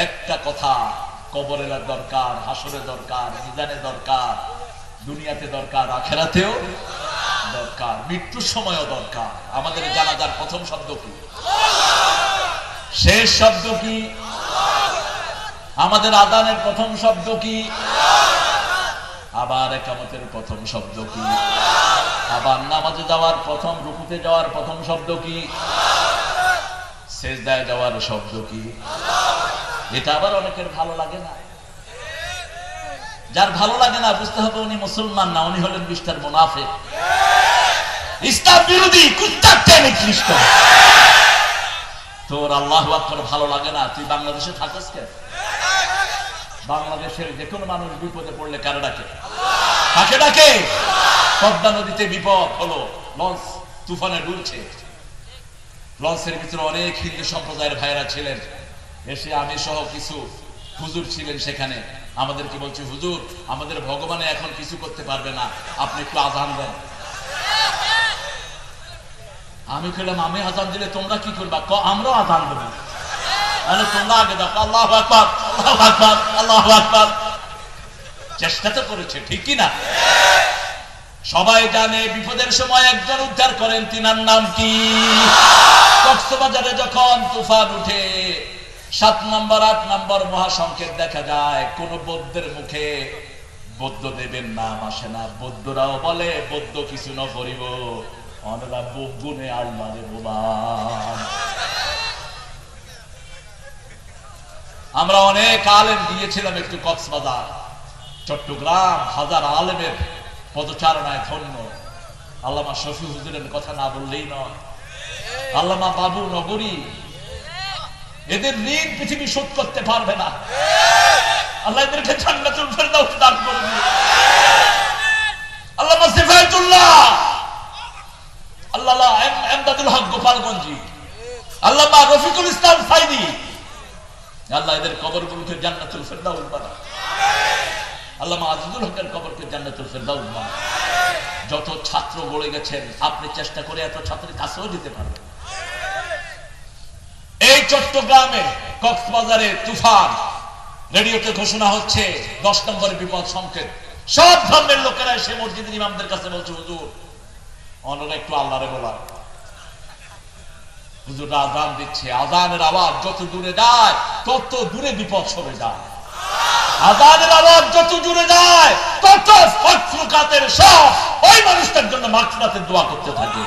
একটা কথা, কবরের দরকার, হাসরে দরকার, মিজানে দরকার, দুনিয়াতে দরকার, আখিরাতেও দরকার, মৃত্যুর সময়ও দরকার। আমাদের জানাজার প্রথম শব্দ কি? শেষ শব্দ কি? আমাদের আযানের প্রথম শব্দ কি? আবার ইকামতের প্রথম শব্দ কি? আবার নামাজে যাওয়ার প্রথম, রুকুতে যাওয়ার প্রথম শব্দ কি? সিজদায় যাওয়ার শব্দ কি? এটা আবার অনেকের ভালো লাগে না। যার ভালো লাগে না বুঝতে হবে উনি মুসলমান না, উনি হলেন মিস্টার মুনাফিক, ইসলাম বিরোধী, কুত্তার নিকৃষ্ট। তোর আল্লাহু আকবার ভালো লাগে না, তুই বাংলাদেশে থাকিস কেন? বাংলাদেশের যে কোনো মানুষ বিপদে পড়লে কারে ডাকে? কাকে ডাকে? পদ্মা নদীতে বিপদ হলো, লঞ্চ তুফানে ডুবছে, লঞ্চের ভিতরে অনেক হিন্দু সম্প্রদায়ের ভাইরা ছিলেন, এসে আমি সহ কিছু হুজুর ছিলেন সেখানে, আমাদেরকে বলছে, হুজুর আমাদের ভগবানে এখন কিছু করতে পারবে না, আপনি একটু আযান দেন। আমি কইলাম, আমি আযান দিলে তোমরা কি করবা? আমরাও আযান দেব। মানে তোমরা আগে দেখো, আল্লাহু আকবার, আল্লাহু আকবার, আল্লাহু আকবার। চেষ্টা তো করেছে, ঠিক কি না? সবাই জানে বিপদের সময় একজন উদ্ধার করেন, তিনার নাম কি? কক্সবাজারে যখন তুফান উঠে 7 নম্বর 8 নম্বর মহাসংকেত দেখা যায়, কোন বৌদ্ধের মুখে বৌদ্ধ দেবের নাম আসে না। বৌদ্ধরাও বলে বৌদ্ধ কিছু ন করিব, অনরা বগুনে আল্লাহরে বলাম। আমরা অনেক আলেম দিয়েছিলাম একটু কক্সবাজার, চট্টগ্রাম, হাজার আলেমের পদচারণায় ধন্য। আল্লামা শফি হুজুরের কথা না বললেই নয়, আল্লামা বাবু নগরী, এদের ঋণ পৃথিবী শোধ করতে পারবে না। আল্লাহ এদেরকে জান্নাতুল ফেরদাউস দান করুন। আল্লামা সিফাতুল্লাহ, আল্লামা এমদাদুল হক গোপালগঞ্জি, আল্লামা রফিকুল ইসলাম সাইদি, আল্লাহ এদের কবরগুলোকে জান্নাতুল ফেরদাউস বানান। আল্লামা আজিজুল হকের কবরকে জান্নাতুল ফেরদাউস বানান। যত ছাত্র গড়ে গেছেন, আপনি চেষ্টা করে এত ছাত্রের কাছেও যেতে পারবেন। এই চট্টগ্রামে কক্সবাজারে তুফান, রেডিওতে ঘোষণা হচ্ছে 10 নম্বরের বিপদ সংকেত। সব ধর্মের লোকেরা এসে মসজিদের ইমামদের কাছে বলছে, হুজুর অন্যরা একটু আল্লাহরে বলার। হুজুররা আযান দিচ্ছে, আযানের আওয়াজ যত দূরে যায় তত দূরে বিপদ সরে যায়। আযানের আওয়াজ যত দূরে যায় তত ফকফকাতের সব ওই মানুষটার জন্য মাগফিরাতের দোয়া করতে থাকে।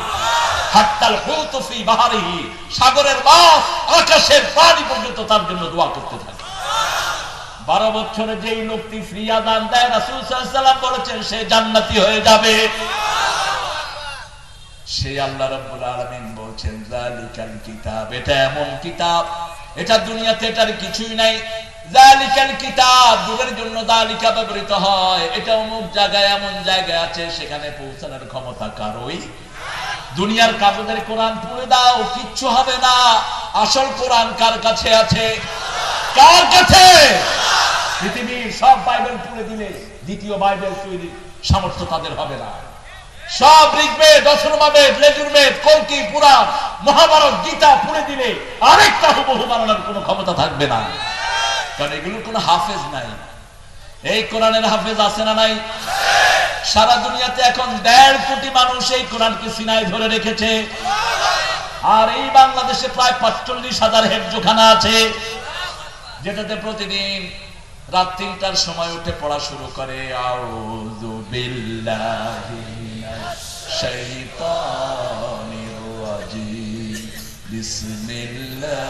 হাত্তাল হুতু ফি বাহরিহি, সাগরের মাছ, আকাশের পানি পর্যন্ত তার জন্য দোয়া করতে থাকে। 12 বছরে যেই লোকটি ফ্রি আযান দেয়, রাসূল সাল্লাল্লাহু আলাইহি ওয়াসাল্লাম বলেছেন সে জান্নাতি হয়ে যাবে। সে আল্লাহ রাব্বুল আলামিন বলছেন, যালিকাল কিতাব, এটা এমন কিতাব, এটা দুনিয়াতে এটার কিছুই নাই। যালিকাল কিতাব, দুরের জন্য যালিকা ব্যবহৃত হয়, এটা অমুক জায়গায় এমন জায়গায় আছে, সেখানে পৌঁছানোর ক্ষমতা কারোই। দুনিয়ার কাগজের কোরআন পড়ে দাও, কিচ্ছু হবে না। আসল কোরআন কার কাছে আছে? কার কাছে? পৃথিবীর সব বাইবেল পড়ে দিলে দ্বিতীয় বাইবেল তৈরির সামর্থ্য তাদের হবে না। সব ঋগ্বেদ, অথর্ববেদ, লেজুরবেদ, কল্কি, পুরাণ, মহাভারত, গীতা পড়ে দিলে আরেকটা হুবহু বানানোর কোনো ক্ষমতা থাকবে না, কারণ এগুলোর কোনো হাফেজ নাই। এই কোরআনের হাফেজ আছে না নাই? সারা দুনিয়াতে এখন 1.5 কোটি মানুষ এই কোরআনকে সিনায় ধরে রেখেছে। আর এই বাংলাদেশে প্রায় 45,000 হেফজখানা আছে, যেটাতে প্রতিদিন রাত 3টার সময় উঠে পড়া শুরু করে, আউযু বিল্লাহি মিনাশ শাইতানির রাজিম, বিসমিল্লাহির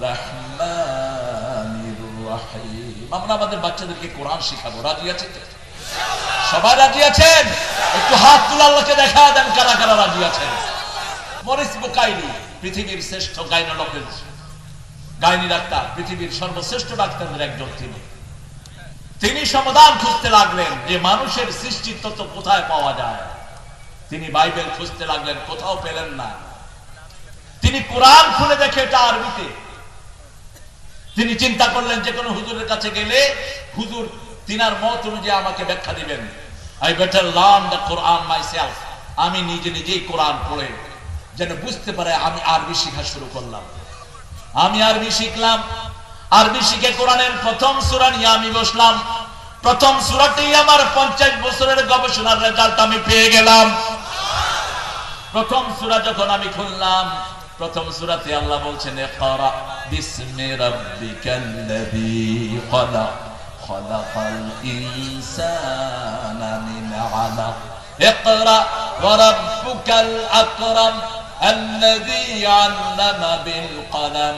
রাহমানির রাহিম। আমরা আমাদের বাচ্চাদেরকে কোরআন শিখাবো, রাজি আছেন? সবাই রাজি আছেন? একটু হাত তুলে আল্লাহকে দেখা দেন কারা কারা রাজি আছেন। মরিস বুকাইলি, পৃথিবীর শ্রেষ্ঠ গাইনোলজিস্ট, গাইনি ডাক্তার, পৃথিবীর সর্বশ্রেষ্ঠ ডাক্তারদের একজন তিনি সমাধান খুঁজতে লাগলেন যে মানুষের সৃষ্টির তত্ত্ব কোথায় পাওয়া যায়। তিনি বাইবেল খুঁজতে লাগলেন, কোথাও পেলেন না। তিনি কোরআন খুলে দেখে এটা আরবিতে। তিনি চিন্তা করলেন যে কোনো হুজুরের কাছে গেলে হুজুর তিনার মত অনুযায়ী আমাকে ব্যাখ্যা দিবেন। I better learn the Quran myself, আমি নিজে নিজেই কোরআন পড়ে যেন বুঝতে পারে। আমি আরবি শেখা শুরু করলাম, আমি আরবি শিখলাম। আরবি শিখে কোরআনের প্রথম সূরা নিয়ে আমি বসলাম। প্রথম সূরাতেই আমার 50 বছরের গবেষণার রেজাল্ট আমি পেয়ে গেলাম। প্রথম সূরা যখন আমি খুললাম, প্রথম সূরাতে আল্লাহ বলছেন ইকরা বিসমি রাব্বিকাল্লাযী খলাক খলাকাল ইনসানা মিন আলাক ইকরা ওয়া রাব্বুকাল আকরাম আল্লাযী আল্লামা বিল কলম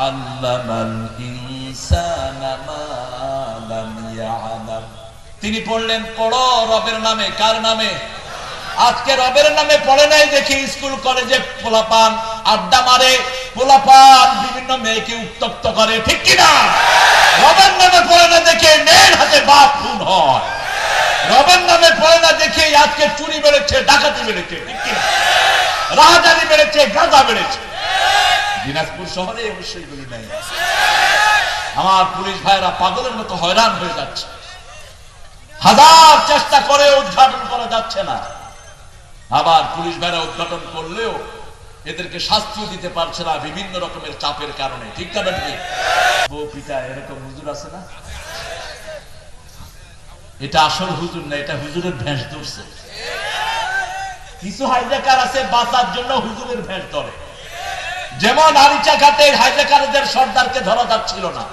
আল্লামাল ইনসানা মা লাম ইয়ালাম। তিনি পড়লেন, পড়ো রবের নামে। কার নামে? আজকে রবের নামে পড়ে নাই দেখি স্কুল কলেজে পোলাপান আড্ডা মারে, পোলাপান বিভিন্ন মেয়েকে উত্তপ্ত করে, ঠিক কিনা? রবের নামে পড়ে না দেখে মেয়ের হাতে বাপ খুন হয়। রবের নামে পড়ে না দেখে আজকে চুরি বেড়েছে, ডাকাতি বেড়েছে, ঠিক কিনা? রাহাজানি বেড়েছে, গাঁজা বেড়েছে। দিনাজপুর শহরে অবশ্যই গুলি নাই। আমার পুলিশ ভাইরা পাগলের মতো হয়রান হয়ে যাচ্ছে। হাজার চেষ্টা করে উদ্ঘাটন করা যাচ্ছে না। আবার পুলিশ ভাইরা উদ্ঘাটন করলেও এদেরকে শাস্তি দিতে পারছে না বিভিন্ন রকমের চাপের কারণে, ঠিক না? ঠিক। বউ পিতা এরকম হুজুর আছে না? এটা আসল হুজুর না, এটা হুজুরের ভেষ ধরছে। কিছু হাইজাকার আছে বাঁচার জন্য হুজুরের ভেষ ধরে। যেমন আরিচা ঘাটে হাইজাকারদের সর্দারকে ধরা যাচ্ছিল না,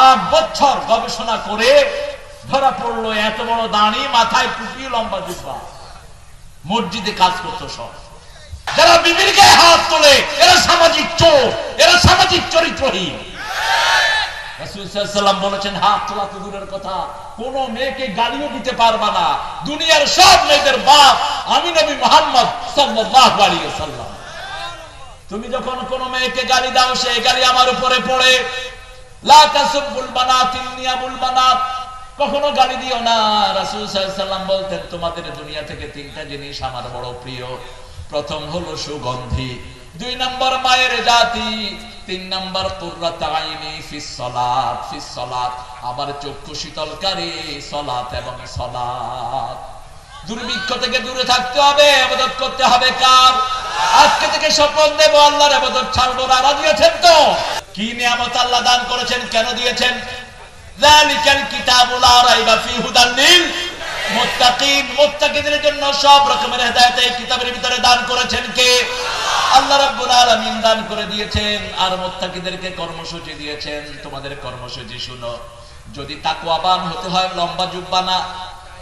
8 বছর গবেষণা করে ধরা পড়লো এত বড় দাঁড়ি, মাথায় টুপি, লম্বা জুব্বা, মসজিদে কাজ করতো সব। যারা বিবির গায়ে হাত তোলে এরা সামাজিক চোর, এরা সামাজিক চরিত্রহীন। রাসূল সাল্লাল্লাহু আলাইহি ওয়াসাল্লাম বলেছেন, হাত তোলা তো দূরের কথা, কোন মেয়েকে গালিও দিতে পারবা না। দুনিয়ার সব মেয়েদের বাপ আমি নবী মুহাম্মদ সাল্লাল্লাহু আলাইহি ওয়াসাল্লাম। তুমি যখন কোন মেয়েকে গালি দাও, সেই গালি আমার উপরে পড়ে। লা তাসুবুল বানাত ইন্নিয়াবুল বানাত, কখনো গালি দিও না। রাসূল সাল্লাল্লাহু আলাইহি ওয়াসাল্লাম বলতেন, তোমাদের দুনিয়া থেকে 3টা জিনিস আমার বড় প্রিয়। প্রথম হলো সুগন্ধি, 2 নম্বর মায়ের জাতি, 3 নম্বর কুররাত আইনি ফিস সালাত। ফিস সালাত আমার চক্ষু শীতলকারী সালাত এবং সালাত। দুর্ভিক্ষ থেকে দূরে থাকতে হবে, ইবাদত করতে হবে কার? আজকে থেকে শপথ দেব আল্লাহর ইবাদত ছাড়বো না। রাজি আছেন তো? কি নিয়ামত আল্লাহ দান করেছেন, কেন দিয়েছেন? যালিকাল কিতাবু লা রাইবা ফি হুদাল লিল মুত্তাকিন। মুত্তাকিদের জন্য সব রকমের হেদায়েত এই কিতাবের ভিতরে দান করেছেন কে? আল্লাহ রাব্বুল আলামিন দান করে দিয়েছেন। আর মুত্তাকিদেরকে কর্মসূচি দিয়েছেন, তোমাদের কর্মসূচি শুনো। যদি তাকওয়াবান হতে হয় লম্বা জুব্বা না,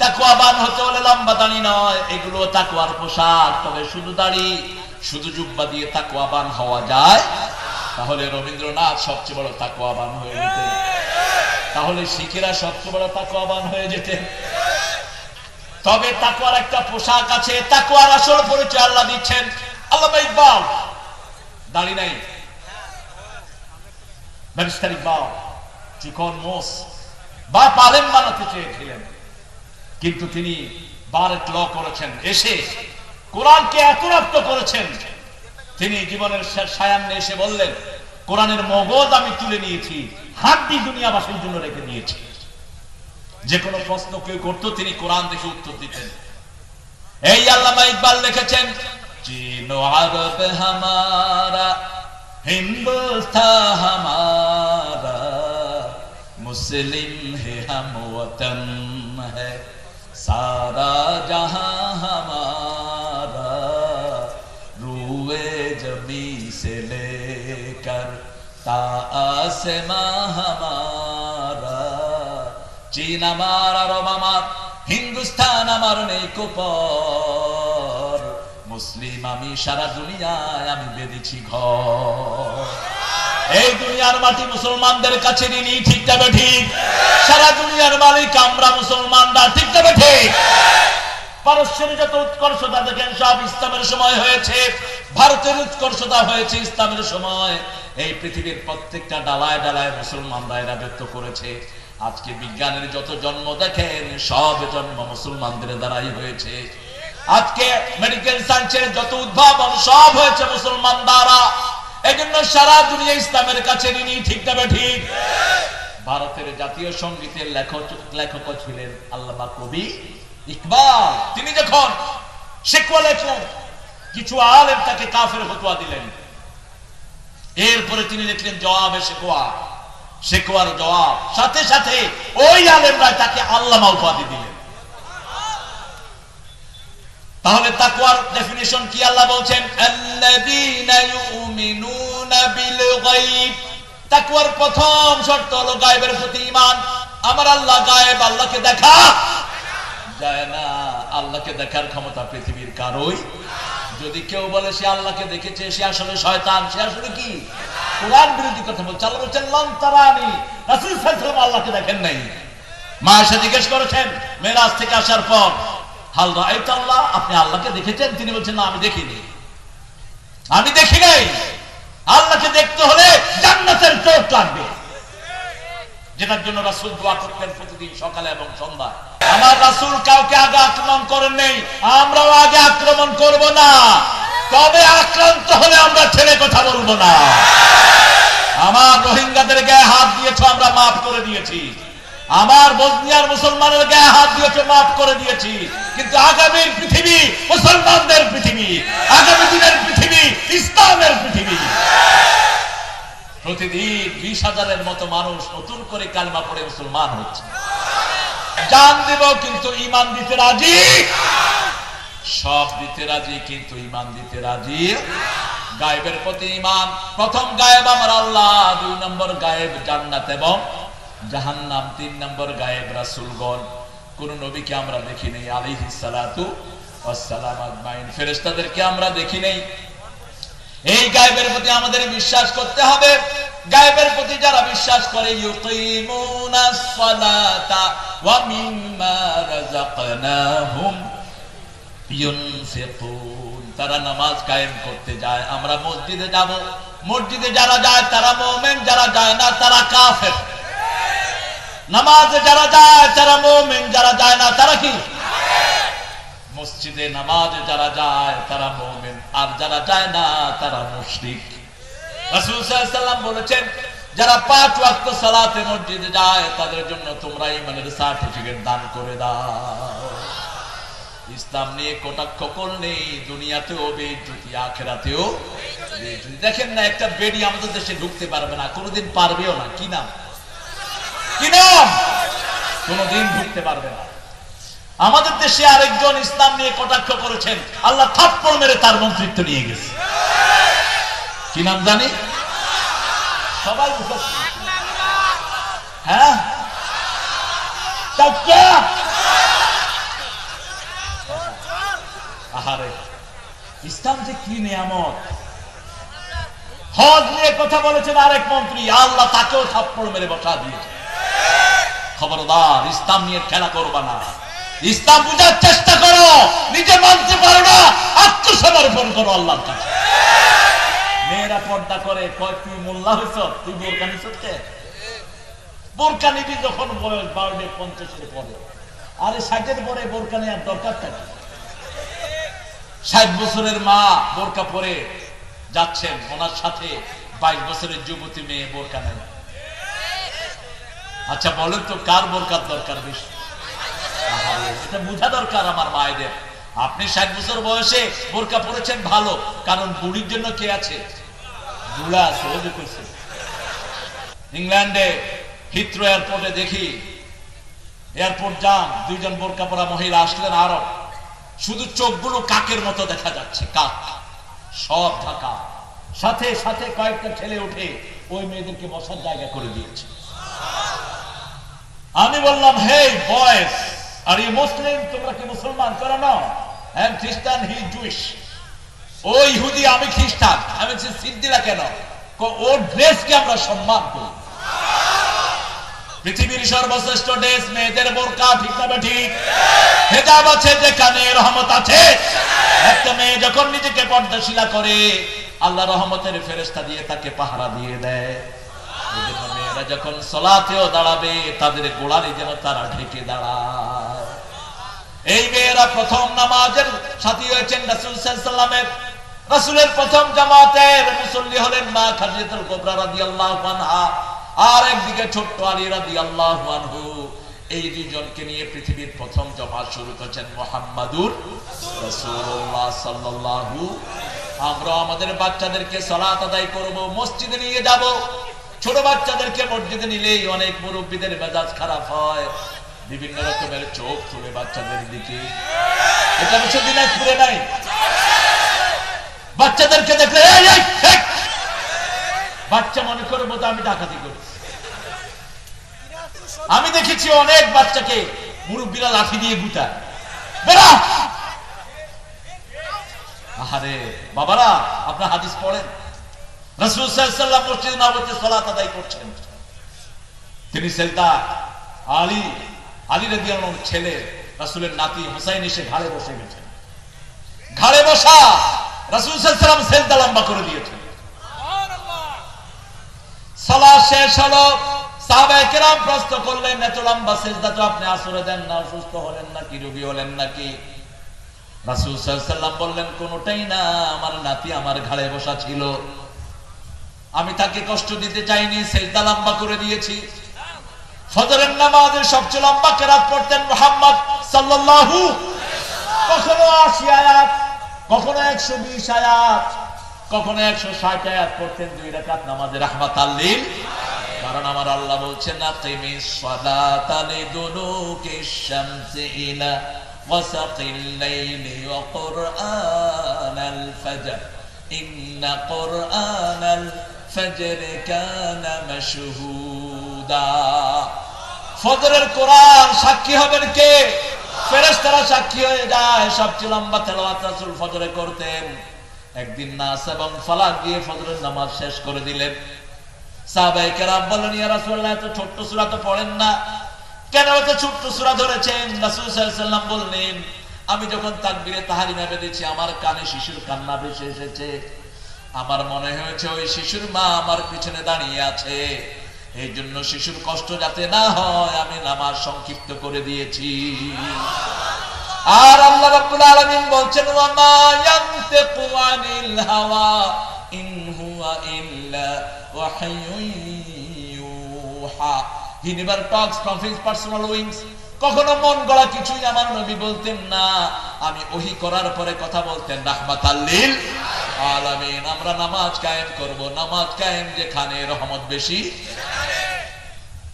তাকওয়াবান হতে হলে লম্বা দাড়ি নয়, এগুলো তাকওয়ার পোশাক। তবে শুধু দাড়ি শুধু জুব্বা দিয়ে তাকওয়াবান হওয়া যায়? তাহলে রবীন্দ্রনাথ সবচেয়ে বড় তাকওয়াবান হয়ে যেতেন, তাহলে শিখেরা সবচেয়ে বড় তাকওয়াবান হয়ে যেতেন। তবে তাকওয়ার একটা পোশাক আছে, তাকওয়ার আসল পরিচয় আল্লাহ দিচ্ছেন। আল্লামা ইকবাল দাড়ি নাই, ব্যারিস্টার ইকবাল চিকন মোস, বাপ আলেম বানাতে চেয়েছিলেন, কিন্তু তিনি বারেট ল করেছেন। এসে কোরআনকে এত রপ্ত করেছেন, তিনি জীবনের সায়ান্নে এসে বললেন, কোরআনের মগজ আমি তুলে নিয়েছি, হাড্ডি দুনিয়াবাসীর জন্য রেখে দিয়েছি। যে কোনো প্রশ্ন কেউ করতো তিনি কোরআন দেখে উত্তর দিতেন। এই আল্লামা ইকবাল লিখেছেন, চীন আরব হামারা, হিন্দুস্তান হামারা, মুসলিম হে হাম ওতন है सारा जहां हमारा, रूए जमी से लेकर ता आसमां हमारा। चीन আমার, আরব আমার, হিন্দুস্তান আমার নেই কোপর, মুসলিম আমি সারা দুনিয়ায় আমি বেঁধেছি ঘর। এই দুনিয়ার মাটি মুসলমানদের কাছে ঋণী, ঠিক তবে ঠিক। সারা দুনিয়ার মালিক আমরা মুসলমানরা, ঠিক তবে ঠিক। পারস্যের যত উৎকর্ষতা দেখেন সব ইসলামের সময় হয়েছে। ভারতের উৎকর্ষতা হয়েছে ইসলামের সময়। এই পৃথিবীর প্রত্যেকটা ডালায় ডালায় মুসলমানরা এরা ব্যক্ত করেছে। আজকে বিজ্ঞানের যত জন্ম দেখেন সব জন্ম মুসলমানদের দ্বারাই হয়েছে। আজকে মেডিকেল সায়েন্সের যত উদ্ভাবন সব হয়েছে মুসলমান দ্বারা। এজন্য সারা দুনিয়া ইসলামের কাছে ঋণী, ঠিক তবে ঠিক। ভারতের জাতীয় সঙ্গীতের লেখক ছিলেন আল্লামা কবি ইকবাল। তিনি যখন শিকওয়া লেখলেন, কিছু আলেম তাকে কাফের ফতোয়া দিলেন। এরপরে তিনি লিখলেন জবাবে শেকওয়া, শেকওয়ার জবাব, সাথে সাথে ওই আলেমরা তাকে আল্লামা উপাধি দিলেন। তাহলে তাকওয়ার ডেফিনিশন কি? আল্লাহ বলছেন আল্লাযীনা ইউমিনুনা বিল গায়ব। তাকওয়ার প্রথম শর্ত হলো গায়বের প্রতি ঈমান। আমার আল্লাহ গায়েব, আল্লাহকে দেখা যায় না। আল্লাহকে দেখার ক্ষমতা পৃথিবীর কারোই। যদি কেউ বলে সে আল্লাহকে দেখেছে, সে আসলে শয়তান, সে আসলে কি কোরআন বিরোধী কথা বলছে। আল্লাহ বলছেন লন তারানি, রাসূল সাল্লাল্লাহু আলাইহি ওয়াসাল্লাম আল্লাহকে দেখেন নাই। মা এসে জিজ্ঞেস করেছেন মেরাজ থেকে আসার পর, হাল রাআইতা আল্লাহ, আপনি আল্লাহকে দেখেছেন? তিনি বলছেন না, আমি দেখিনি, আমি দেখি নাই। আল্লাহকে দেখতে হলে জান্নাতের চোখ লাগবে, যেটার জন্য রাসূল দোয়া করতেন প্রতিদিন সকালে এবং সন্ধ্যায়। আমার রাসূল কাউকে আগে আক্রমণ করেন নাই, আমরাও আগে আক্রমণ করব না। তবে আক্রান্ত হলে আমরা ছেড়ে কথা বলবো না। আমার রোহিঙ্গাদের গায়ে হাত দিয়েছো, আমরা মাফ করে দিয়েছি। আমার বসনিয়ার মুসলমানের গায়ে হাত দিয়েছো, মাফ করে দিয়েছি। কিন্তু আগামীর পৃথিবী মুসলমানদের পৃথিবী, আগামী দিনের পৃথিবী ইসলামের পৃথিবী। প্রতিদিন 20,000-এর মতো মানুষ নতুন করে কালেমা পড়ে মুসলমান হচ্ছে। জান দেব কিন্তু ঈমান দিতে রাজি, সব দিতে রাজি কিন্তু ঈমান দিতে রাজি। গায়েবের প্রতি ঈমান, প্রথম গায়েব আমার আল্লাহ, 2 নম্বর গায়েব জান্নাত এবং জাহান্নাম, 3 নম্বর গায়েব রাসূলগণ। কোন নবীকে আমরা দেখি নাই আলাইহিস সালাতু ওয়াস সালাম আজমাইন, ফেরেশতাদেরকে আমরা দেখি নাই। এই গায়েবের প্রতি আমাদের বিশ্বাস করতে হবে। গায়েবের প্রতি যারা বিশ্বাস করে, ইউকিমুনাস সালাতা ওয়া মিম্মা রাযাকনাহুম ইউনফিকুন, তারা নামাজ কায়েম করতে যায়। আমরা মসজিদে যাব, মসজিদে যারা যায় তারা মুমিন, যারা যায় না তারা কাফের। নামাজে যারা যায় তারা মুমিন, যারা যায় না তারা কি? মসজিদে নামাজে যারা যায় তারা মুমিন, আর যারা যায় না তারা মুশরিক। রাসূল সাল্লাল্লাহু আলাইহি ওয়াসাল্লাম বলেছেন, যারা 5 ওয়াক্ত সালাতে মসজিদে যায় তাদের জন্য তোমরা ঈমানের সার্টিফিকেট দান করে দাও। ইসলাম নিয়ে কটাক্ষ করলে দুনিয়াতেও বেইজ্জতি, আখিরাতেও বেইজ্জতি। দেখেন না, একটা বেডি আমাদের দেশে ঢুকতে পারবে না, কোনোদিন পারবেও না। কি নাম? কি নাম? কোনোদিন ঢুকতে পারবে না। আমাদের দেশে আরেকজন ইসলাম নিয়ে কটাক্ষ করেছেন, আল্লাহ থাপ্পড় মেরে তার মন্ত্রিত্ব নিয়ে গেছে। কি নাম জানি? সবাই হ্যাঁ, আহারে ইসলাম যে কি নিয়ামত। হজ নিয়ে কথা বলেছেন আরেক মন্ত্রী, আল্লাহ তাকেও থাপ্পড় মেরে বসা দিয়েছে। খবরদার, ইসলাম নিয়ে খেলা করবা না। ইসলাম বুঝার চেষ্টা করো, নিজে মানতে পারো না, আত্মসমর্পণ করো আল্লাহর কাছে। মেয়েরা পর্দা করে, কয় তুই মোল্লা হইছ, তুই বোরকা নিছ। বোরকা নিবি যখন বয়স বাড়বে 50-এর পরে। আরে 60-এর পরে বোরকা নেওয়ার দরকারটা কি? 60 বছরের মা বোরকা পরে যাচ্ছেন, ওনার সাথে 22 বছরের যুবতী মেয়ে বোরকা নেয়। আচ্ছা বলেন তো কার বোরকার দরকার বেশি? এটা বোঝা দরকার আমার মায়েদের। আপনি 60 বছর বয়সে বোরকা পরেছেন ভালো, কারণ বুড়ির জন্য কে আছে? বুড়া আছে। ইংল্যান্ডে হিথ্রো এয়ারপোর্টে দেখি, এয়ারপোর্ট জাম, 2 জন বোরকা পরা মহিলা আসলেন আরব। শুধু চোখগুলো কাকের মতো দেখা যাচ্ছে, কাক সব ঢাকা। সাথে সাথে কয়েকটা ছেলে উঠে ওই মেয়েদেরকে বসার জায়গা করে দিয়েছে। আমি বললাম, হে বয়েজ, আর ইউ মুসলিম? তোমরা কি মুসলমান? করো না, আই এম খ্রিস্টান, হি জুইশ। ও ইহুদি, আমি খ্রিস্টান। আমি সিদ্দিরা কেন? ওর ড্রেসকে আমরা সম্মান করি। পৃথিবীর সর্বশ্রেষ্ঠ ড্রেস মেয়েদের বোরকা, ঠিক না ঠিক? হেজাব আছে যেখানে, রহমত আছে। একটা মেয়ে যখন নিজেকে পর্দাশীলা করে, আল্লাহ রহমতের ফেরেশতা দিয়ে তাকে পাহারা দিয়ে দেয়। মেয়েরা যখন সালাতেও দাঁড়াবে, তাদের গোড়ালি যেন তারা ঢেকে দাঁড়ায়। এই মেয়েরা প্রথম নামাজের সাথী হয়েছেন রাসূল সাল্লাল্লাহু আলাইহি ওয়াসাল্লামের। রাসূলের প্রথম জামাতের মুসল্লি হলেন মা খাদিজাতুল কুবরা রাদিয়াল্লাহু আনহা, আর একদিকে ছোট্ট আলী রাদিয়াল্লাহু আনহু। এই দুইজনকে নিয়ে পৃথিবীর প্রথম জামাত শুরু করেছেন মুহাম্মাদুর রাসূলুল্লাহ সাল্লাল্লাহু আমরা আমাদের বাচ্চাদেরকে সালাত আদায় করব, মসজিদে নিয়ে যাব। ছোট বাচ্চাদেরকে মসজিদে নিলেই অনেক মুরব্বীদের মেজাজ খারাপ হয়, বিভিন্ন রকমের চোখ তুলে বাচ্চাদের দিকে। এটা বেশি দিনাজপুরে নাই। বাচ্চাদেরকে দেখলে বাচ্চা মনে করবো তো আমি ডাকাতি করি। আমি দেখেছি অনেক বাচ্চাকে মুরব্বীরা লাঠি দিয়ে গুতায়, বেরা। আরে বাবারা, আপনার হাদিস পড়েন, রাসূল সাল্লাল্লাহু আলাইহি ওয়াসাল্লাম মসজিদে নববীতে সালাত আদায় করছেন। তিনি সেজদা, আলী রাদিয়াল্লাহু আনহুর ছেলে রাসূলের নাতি হুসাইন এসে ঘাড়ে বসে গেছেন। ঘাড়ে বসা রাসূল সাল্লাল্লাহু আলাইহি ওয়াসাল্লাম সেজদা লম্বা করে দিয়েছেন। সুবহানাল্লাহ। সালাত শেষ হলো, সাহাবায়ে কেরাম প্রশ্ন করলেন, এত লম্বা সেজদা তো আপনি আসরে দেন না, অসুস্থ হলেন নাকি, রোগী হলেন নাকি? রাসূল সাল্লাল্লাহু আলাইহি ওয়াসাল্লাম বললেন, কোনটাই না, আমার নাতি আমার ঘাড়ে বসা ছিল, আমি তাকে কষ্ট দিতে চাইনি, সেজদা লম্বা করে দিয়েছি। ফজরের নামাজের সবচেয়ে লম্বা কেরাত পড়তেন মুহাম্মদ সাল্লাল্লাহু আলাইহি ওয়াসাল্লাম। কখনো 80 আয়াত, কখনো 120 আয়াত, কখনো 160 আয়াত পড়তেন 2 রাকাত নামাজে রাহমাতাল লিল। কারণ আমার আল্লাহ বলছেন, আকিমিস সালাতা লিদুলুকিশ শামসি ইলা ওয়াসাকিল লাইলি ওয়া কুরআনাল ফাজর ইন্না কুরআনাল ফাজর কানা মাশহুদা। ফজরের কোরআন সাক্ষী হবেন কে? ফেরেশতারা সাক্ষী হয়ে যায়। সবচেয়ে লম্বা তেলাওয়াত রাসূল ফজরে করতেন। একদিন নাস এবং ফালাক দিয়ে ফজরের নামাজ শেষ করে দিলেন। সাহাবায়ে কেরাম বললেন, ইয়া রাসূলুল্লাহ, এত ছোট্ট সূরা তো পড়েন না, কেন এত ছোট্ট সূরা ধরেছেন? রাসূল সাল্লাল্লাহু আলাইহি ওয়াসাল্লাম বললেন, আমি যখন তাকবীরে তাহরিমা বেঁধেছি, আমার কানে শিশুর কান্না ভেসে এসেছে। আমার মনে হয়েছে ওই শিশুর মা আমার পিছনে দাঁড়িয়ে আছে, এই জন্য শিশুর কষ্ট যাতে না হয় আমি নামাজ সংক্ষিপ্ত করে দিয়েছি। আর আল্লাহ রাব্বুল আলামিন বলছেন, ওয়া মা ইয়ানতিকু আনিল হাওয়া ইন হুয়া ইল্লা ওয়াহয়ুন ইউহা। He never talks from his personal wings. কখনো মন গড়া কিছুই আমার নবী বলতেন না, আমি ওহী করার পরে কথা বলতেন রাহমাতাল লিল আলামিন। আমরা নামাজ কায়েম করব, নামাজ কায়েম যেখানে রহমত বেশি